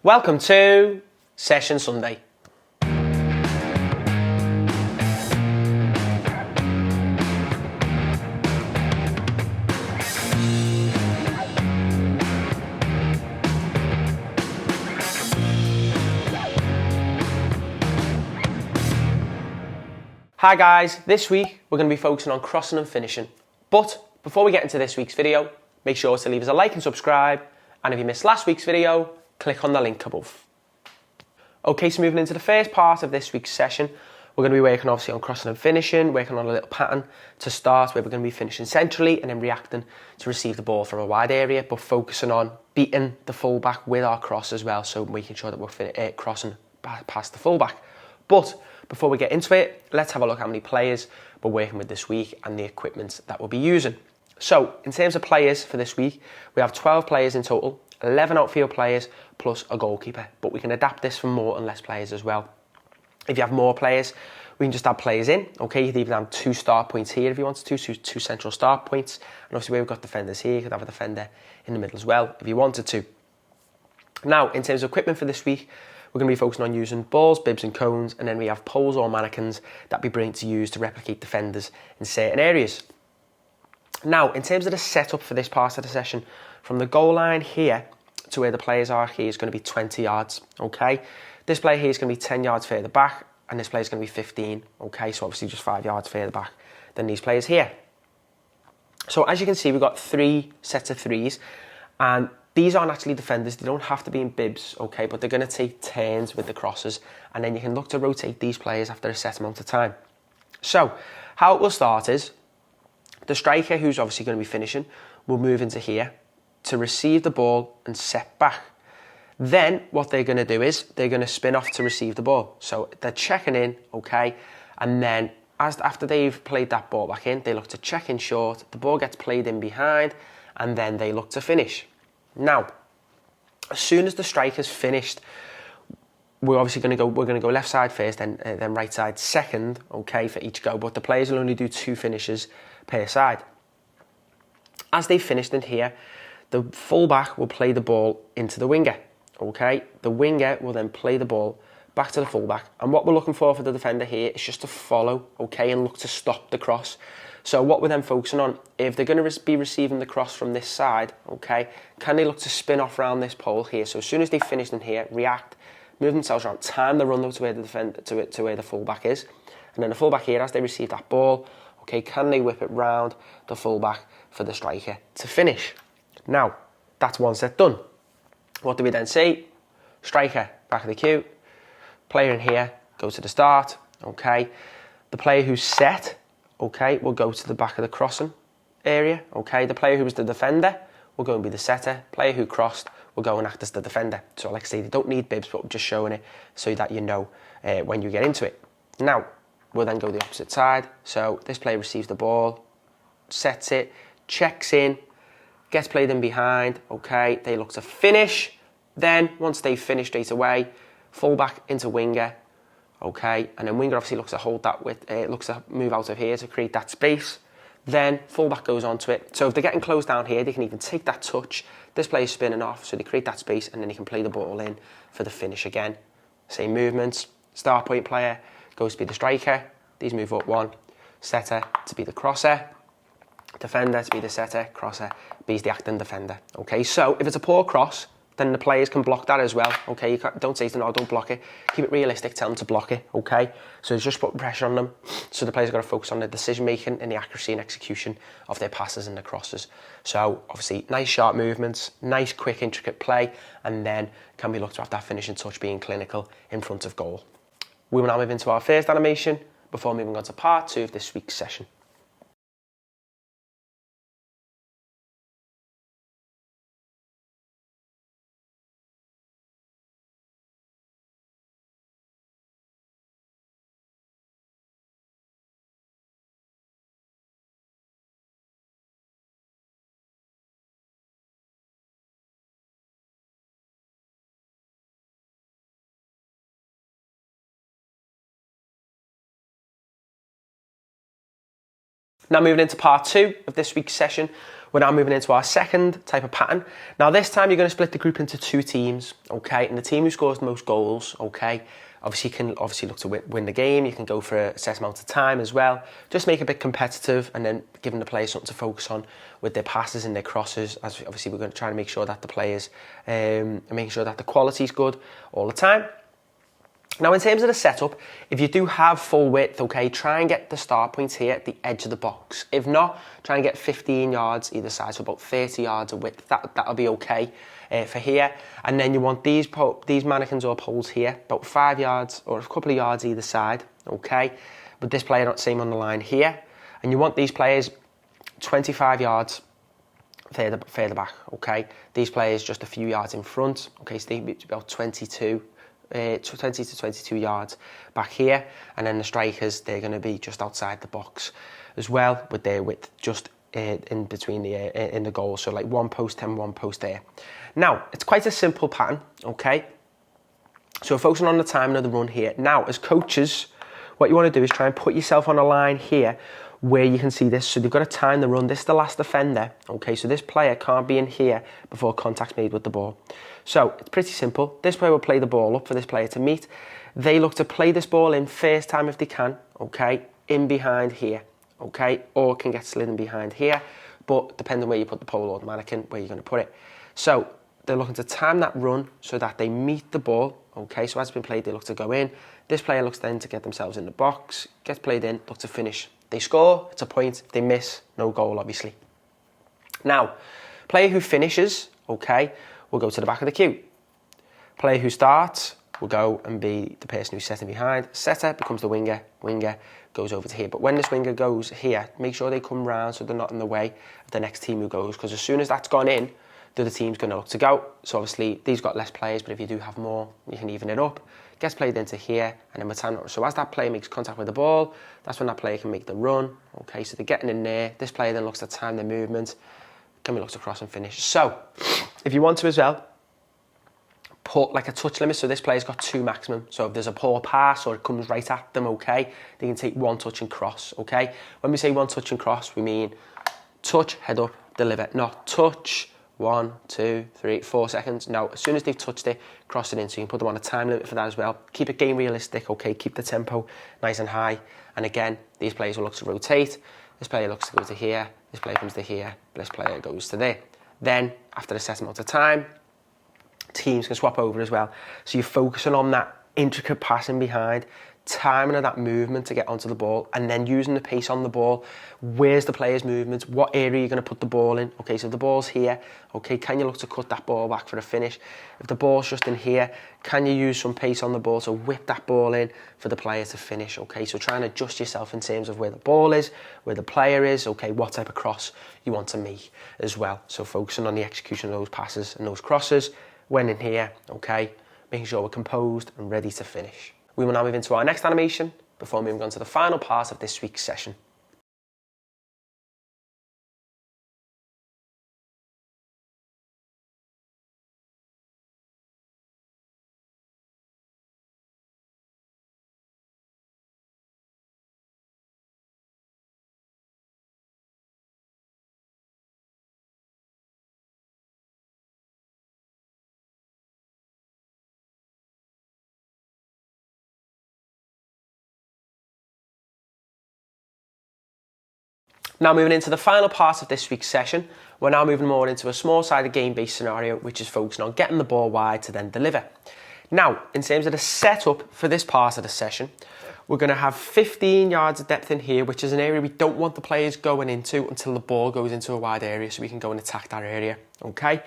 Welcome to Session Sunday. Hi guys, this week we're going to be focusing on crossing and finishing. But before we get into this week's video, make sure to leave us a like and subscribe. And if you missed last week's video, click on the link above. Okay, so moving into the first part of this week's session, we're going to be working obviously on crossing and finishing, working on a little pattern to start where we're going to be finishing centrally and then reacting to receive the ball from a wide area, but focusing on beating the fullback with our cross as well, so making sure that we're crossing past the fullback. But before we get into it, let's have a look at how many players we're working with this week and the equipment that we'll be using. So in terms of players for this week, we have 12 players in total, 11 outfield players plus a goalkeeper, but we can adapt this for more and less players as well. If you have more players, we can just add players in. Okay, you could even have 2 start points here if you wanted to, so 2 central start points. And obviously where we've got defenders here, you could have a defender in the middle as well if you wanted to. Now, in terms of equipment for this week, we're going to be focusing on using balls, bibs and cones, and then we have poles or mannequins that we bring to use to replicate defenders in certain areas. Now, in terms of the setup for this part of the session, from the goal line here to where the players are here is going to be 20 yards, okay? This player here is going to be 10 yards further back, and this player is going to be 15, okay? So obviously just 5 yards further back than these players here. So as you can see, we've got 3 sets of 3s, and these aren't actually defenders. They don't have to be in bibs, okay? But they're going to take turns with the crosses, and then you can look to rotate these players after a set amount of time. So how it will start is the striker, who's obviously going to be finishing, will move into here to receive the ball and set back. Then what they're going to do is they're going to spin off to receive the ball. So they're checking in, okay? And then after they've played that ball back in, they look to check in short, the ball gets played in behind, and then they look to finish. Now, as soon as the striker's finished, we're going to go left side first, then right side second, okay, for each go. But the players will only do 2 finishes per side. As they've finished in here, the fullback will play the ball into the winger, okay? The winger will then play the ball back to the fullback. And what we're looking for the defender here is just to follow, okay, and look to stop the cross. So what we're then focusing on, if they're going to be receiving the cross from this side, okay, can they look to spin off around this pole here? So as soon as they've finished in here, react, move themselves around, time the run to where the defender, to where the fullback is. And then the fullback here, as they receive that ball, okay, can they whip it round the fullback for the striker to finish? Now, that's one set done. What do we then see? Striker, back of the queue. Player in here, go to the start, okay. The player who's set, okay, will go to the back of the crossing area, okay. The player who was the defender will go and be the setter. Player who crossed will go and act as the defender. So like I say, they don't need bibs, but I'm just showing it so that you know when you get into it. Now, we'll then go the opposite side. So this player receives the ball, sets it, checks in, gets played in behind, okay. They look to finish. Then, once they finish straight away, fullback into winger, okay. And then winger obviously looks to hold that with, looks to move out of here to create that space. Then fullback goes onto it. So if they're getting closed down here, they can even take that touch. This player's spinning off, so they create that space, and then they can play the ball in for the finish again. Same movements. Start point player goes to be the striker. These move up 1. Setter to be the crosser. Defender to be the setter. Crosser be the acting defender. Okay, so if it's a poor cross, then the players can block that as well. Okay, you don't say to them, no, don't block it. Keep it realistic, tell them to block it, okay? So it's just putting pressure on them. So the players got to focus on the decision making and the accuracy and execution of their passes and the crosses. So obviously, nice sharp movements, nice quick intricate play, and then can we look to have that finishing touch being clinical in front of goal. We will now move into our first animation before moving on to part 2 of this week's session. Now moving into part 2 of this week's session, We're now moving into our second type of pattern. Now this time you're going to split the group into 2 teams, okay? And the team who scores the most goals, okay, obviously you can look to win the game. You can go for a set amount of time as well. Just make it a bit competitive, and then giving the players something to focus on with their passes and their crosses. As obviously we're going to try and make sure that the players, making sure that the quality is good all the time. Now, in terms of the setup, if you do have full width, okay, try and get the start points here at the edge of the box. If not, try and get 15 yards either side, so about 30 yards of width. That'll be okay for here. And then you want these mannequins or poles here, about 5 yards or a couple of yards either side, okay? But this player not same on the line here. And you want these players 25 yards further back, okay? These players just a few yards in front, okay? So they'd be about 20 to 22 yards back here, and then the strikers, they're going to be just outside the box as well, with their width just in between in the goal, so like 1 post and 1 post there. Now it's quite a simple pattern, okay? So we're focusing on the timing of the run here. Now as coaches, what you want to do is try and put yourself on a line here where you can see this. So they've got to time the run. This is the last defender, okay? So this player can't be in here before contact's made with the ball. So it's pretty simple. This player will play the ball up for this player to meet. They look to play this ball in first time if they can, okay? In behind here, okay? Or can get slid in behind here, but depending on where you put the pole or the mannequin, where you're going to put it. So they're looking to time that run so that they meet the ball, okay? So as it's been played, they look to go in. This player looks then to get themselves in the box, gets played in, look to finish. They score, it's a point. If they miss, no goal, obviously. Now, player who finishes, okay, will go to the back of the queue. Player who starts will go and be the person who's setting behind. Setter becomes the winger. Winger goes over to here. But when this winger goes here, make sure they come round so they're not in the way of the next team who goes, because as soon as that's gone in, the other team's going to look to go. So obviously, these got less players, but if you do have more, you can even it up. Gets played into here, and then time. So as that player makes contact with the ball, that's when that player can make the run. Okay, so they're getting in there. This player then looks to time their movement. Can be looks across and finish. So, if you want to as well, put like a touch limit. So this player's got 2 maximum. So if there's a poor pass or it comes right at them, okay, they can take 1 touch and cross. Okay, when we say 1 touch and cross, we mean touch, head up, deliver. Not touch. 1, 2, 3, 4 seconds. Now, as soon as they've touched it, cross it in. So you can put them on a time limit for that as well. Keep it game realistic, okay? Keep the tempo nice and high. And again, these players will look to rotate. This player looks to go to here. This player comes to here. This player goes to there. Then, after a set amount of time, teams can swap over as well. So you're focusing on that intricate passing behind, timing of that movement to get onto the ball, and then using the pace on the ball. Where's the player's movement? What area are you going to put the ball in? Okay, so if the ball's here, okay, can you look to cut that ball back for a finish? If the ball's just in here, can you use some pace on the ball to whip that ball in for the player to finish? Okay, so try and adjust yourself in terms of where the ball is, where the player is, okay, what type of cross you want to make as well. So focusing on the execution of those passes and those crosses when in here, okay, making sure we're composed and ready to finish. We will now move into our next animation before moving on to the final part of this week's session. Now moving into the final part of this week's session, we're now moving more into a small-sided game-based scenario, which is focusing on getting the ball wide to then deliver. Now, in terms of the setup for this part of the session, we're going to have 15 yards of depth in here, which is an area we don't want the players going into until the ball goes into a wide area, so we can go and attack that area, okay?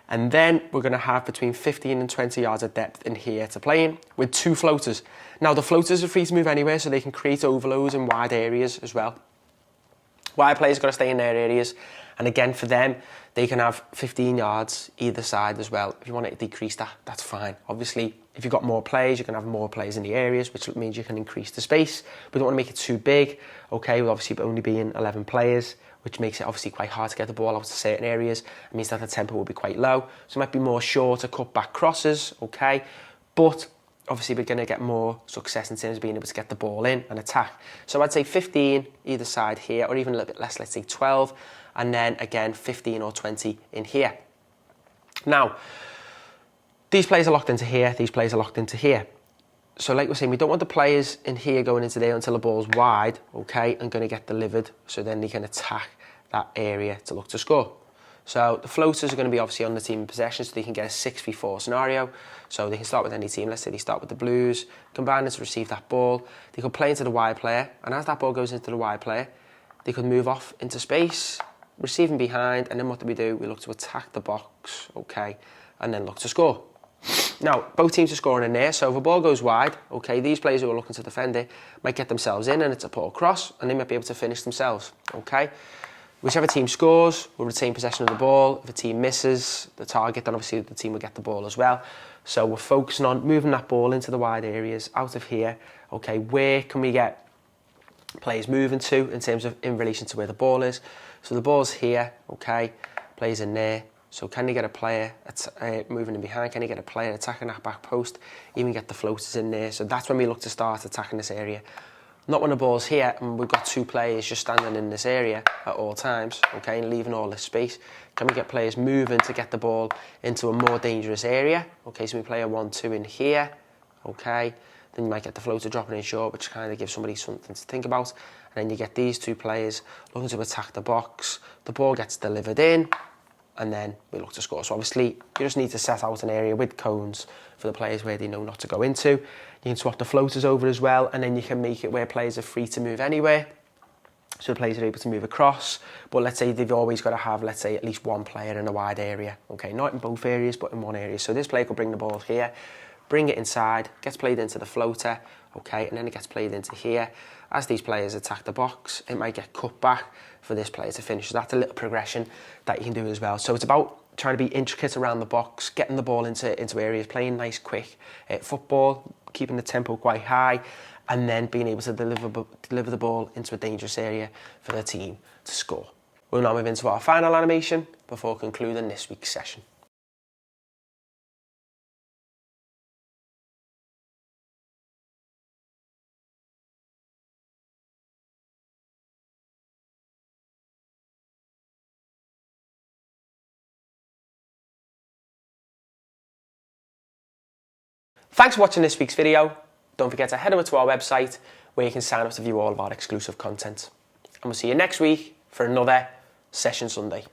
And then we're going to have between 15 and 20 yards of depth in here to play in with 2 floaters. Now, the floaters are free to move anywhere, so they can create overloads in wide areas as well. Wide players got to stay in their areas, and again for them, they can have 15 yards either side as well. If you want to decrease that, that's fine. Obviously, if you've got more players, you can have more players in the areas, which means you can increase the space. We don't want to make it too big, okay, with obviously only being 11 players, which makes it obviously quite hard to get the ball out to certain areas. It means that the tempo will be quite low. So it might be more shorter cut back crosses, okay, but obviously we're going to get more success in terms of being able to get the ball in and attack. So I'd say 15 either side here, or even a little bit less, let's say 12. and then again 15 or 20 in here. Now, these players are locked into here, these players are locked into here. So like we're saying, we don't want the players in here going into there until the ball's wide, okay, and going to get delivered, so then they can attack that area to look to score. So the floaters are going to be obviously on the team in possession, so they can get a 6v4 scenario. So they can start with any team. Let's say they start with the Blues, combine to receive that ball. They could play into the wide player, and as that ball goes into the wide player, they could move off into space, receiving behind, and then what do? We look to attack the box, okay, and then look to score. Now, both teams are scoring in there, so if a ball goes wide, okay, these players who are looking to defend it might get themselves in, and it's a poor cross, and they might be able to finish themselves, okay? Whichever team scores will retain possession of the ball. If a team misses the target, then obviously the team will get the ball as well. So we're focusing on moving that ball into the wide areas, out of here, okay, where can we get players moving to in terms of in relation to where the ball is? So the ball's here, okay, players in there. So can you get a player moving in behind? Can you get a player attacking that back post? Even get the floaters in there. So that's when we look to start attacking this area. Not when the ball's here and we've got two players just standing in this area at all times, okay, and leaving all this space. Can we get players moving to get the ball into a more dangerous area? Okay, so we play a 1-2 in here, okay. Then you might get the floater dropping in short, which kind of gives somebody something to think about. And then you get these two players looking to attack the box. The ball gets delivered in, and then we look to score. So obviously, you just need to set out an area with cones for the players where they know not to go into. You can swap the floaters over as well, and then you can make it where players are free to move anywhere. So the players are able to move across, but let's say they've always got to have, let's say, at least one player in a wide area. Okay, not in both areas, but in one area. So this player could bring the ball here, bring it inside, gets played into the floater, okay, and then it gets played into here. As these players attack the box, it might get cut back for this player to finish. So that's a little progression that you can do as well. So it's about trying to be intricate around the box, getting the ball into areas, playing nice, quick football, keeping the tempo quite high, and then being able to deliver the ball into a dangerous area for the team to score. We'll now move into our final animation before concluding this week's session. Thanks for watching this week's video. Don't forget to head over to our website where you can sign up to view all of our exclusive content. And we'll see you next week for another Session Sunday.